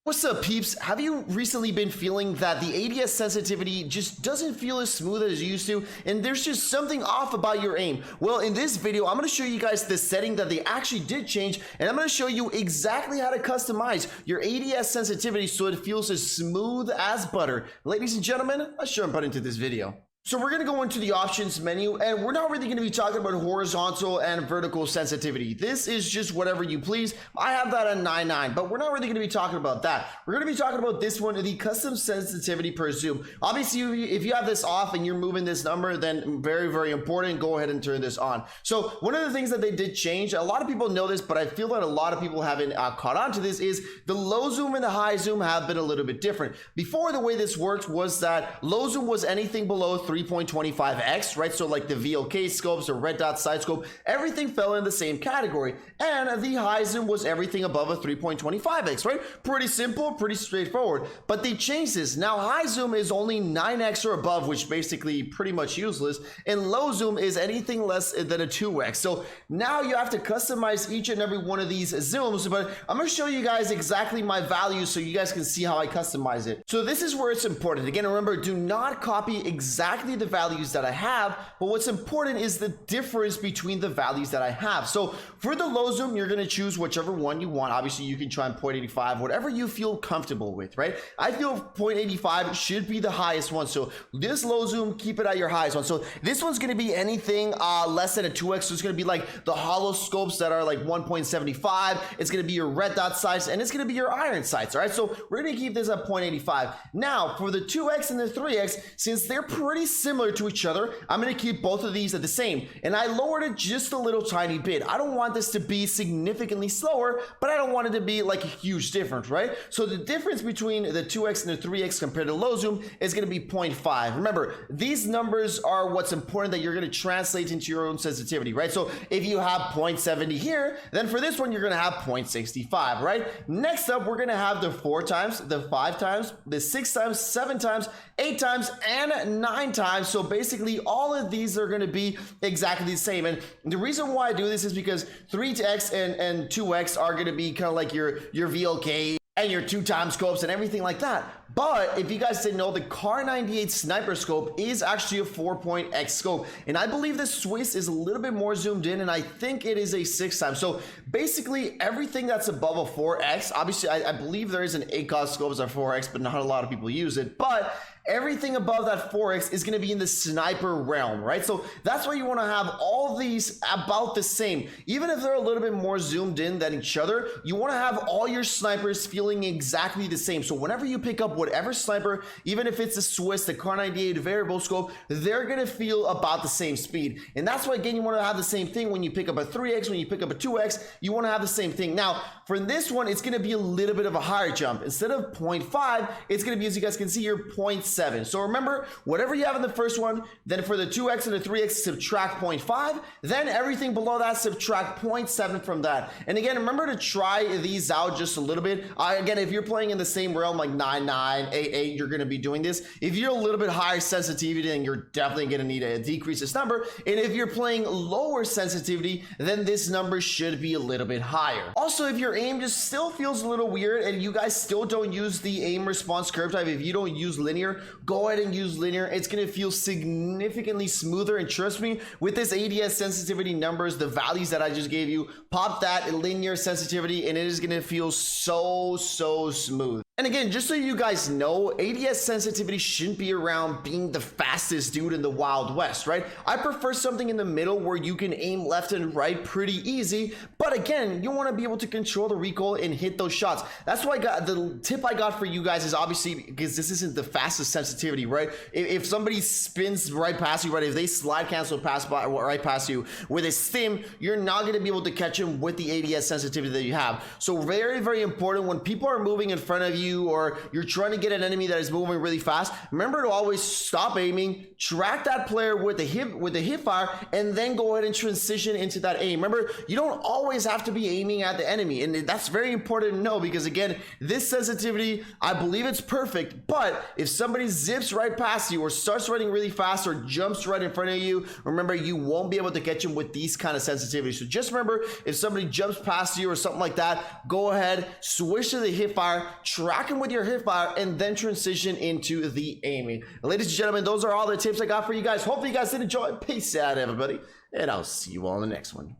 What's up, peeps? Have you recently been feeling that the ADS sensitivity just doesn't feel as smooth as it used to, and there's just something off about your aim? Well, in this video, I'm going to show you guys the setting that they actually did change, and I'm going to show you exactly how to customize your ADS sensitivity so it feels as smooth as butter. Ladies and gentlemen, let's jump right into this video. So we're going to go into the options menu, and we're not really going to be talking about horizontal and vertical sensitivity. This is just whatever you please. I have that at 9.9, but we're not really going to be talking about that. We're going to be talking about this one, the custom sensitivity per zoom. Obviously, if you have this off and you're moving this number, then very, very important, go ahead and turn this on. So one of the things that they did change, a lot of people know this, but I feel that a lot of people haven't caught on to this, is the low zoom and the high zoom have been a little bit different. Before, the way this worked was that low zoom was anything below 3.25x, right? So like the VLK scopes or red dot side scope, everything fell in the same category. And the high zoom was everything above a 3.25x, right? Pretty simple, pretty straightforward. But they changed this. Now high zoom is only 9x or above, which basically pretty much useless. And low zoom is anything less than a 2x. So now you have to customize each and every one of these zooms, but I'm going to show you guys exactly my values so you guys can see how I customize it. So this is where it's important. Again, remember, do not copy exactly the values that I have, but what's important is the difference between the values that I have. So for the low zoom, you're going to choose whichever one you want. Obviously, you can try 0.85, whatever you feel comfortable with, right? I feel 0.85 should be the highest one. So this low zoom, keep it at your highest one. So this one's going to be anything less than a 2x. So it's going to be like the hollow scopes that are like 1.75. It's going to be your red dot sights, and it's going to be your iron sights. All right, so we're going to keep this at 0.85. Now for the 2x and the 3x, since they're pretty similar to each other, I'm going to keep both of these at the same, and I lowered it just a little tiny bit. I don't want this to be significantly slower, but I don't want it to be like a huge difference, right? So the difference between the 2x and the 3x compared to low zoom is going to be 0.5. Remember, these numbers are what's important that you're going to translate into your own sensitivity, right? So if you have 0.70 here, then for this one you're going to have 0.65, right? Next up, we're going to have the 4 times, the 5 times, the 6 times, 7 times, 8 times, and 9 times. So basically all of these are going to be exactly the same, and the reason why I do this is because 3x and 2x are going to be kind of like your VLK and your 2 times scopes and everything like that. But if you guys didn't know, the Car 98 sniper scope is actually a 4.x scope, and I believe the Swiss is a little bit more zoomed in, and I think it is a 6 times. So basically everything that's above a 4x, obviously I believe there is an ACOS scope as a 4x, but not a lot of people use it, but everything above that 4x is going to be in the sniper realm, right? So that's why you want to have all these about the same. Even if they're a little bit more zoomed in than each other, you want to have all your snipers feeling exactly the same. So whenever you pick up whatever sniper, even if it's a Swiss, the Car 98 variable scope, they're going to feel about the same speed. And that's why, again, you want to have the same thing when you pick up a 3x, when you pick up a 2x, you want to have the same thing. Now, for this one, it's going to be a little bit of a higher jump. Instead of 0.5, it's going to be, as you guys can see here, 0.7. So remember, whatever you have in the first one, then for the 2x and the 3x, subtract 0.5, then everything below that, subtract 0.7 from that. And again, remember to try these out just a little bit. Again, if you're playing in the same realm like 9.9, 8.8, you're going to be doing this. If you're a little bit higher sensitivity, then you're definitely going to need to decrease this number. And if you're playing lower sensitivity, then this number should be a little bit higher. Also, if your aim just still feels a little weird and you guys still don't use the aim response curve type, if you don't use linear, go ahead and use linear. It's going to feel significantly smoother, and trust me, with this ADS sensitivity numbers, the values that I just gave you, pop that linear sensitivity and it is going to feel so smooth. And again, just so you guys know, ADS sensitivity shouldn't be around being the fastest dude in the Wild West, right? I prefer something in the middle where you can aim left and right pretty easy, but again, you want to be able to control the recoil and hit those shots. That's why the tip I got for you guys is obviously, because this isn't the fastest sensitivity, right? If somebody spins right past you, right, if they slide cancel right past you with a stim, you're not going to be able to catch them with the ADS sensitivity that you have. So very, very important, when people are moving in front of you, or you're trying to get an enemy that is moving really fast, remember to always stop aiming, track that player with the hip fire, and then go ahead and transition into that aim. Remember, you don't always have to be aiming at the enemy, and that's very important to know, because again, this sensitivity, I believe it's perfect, but if somebody zips right past you or starts running really fast or jumps right in front of you, remember, you won't be able to catch them with these kind of sensitivities. So just remember, if somebody jumps past you or something like that, go ahead, switch to the hip fire, track tracking with your hipfire, and then transition into the aiming. Ladies and gentlemen, those are all the tips I got for you guys. Hopefully you guys did enjoy. Peace out, everybody, and I'll see you all in the next one.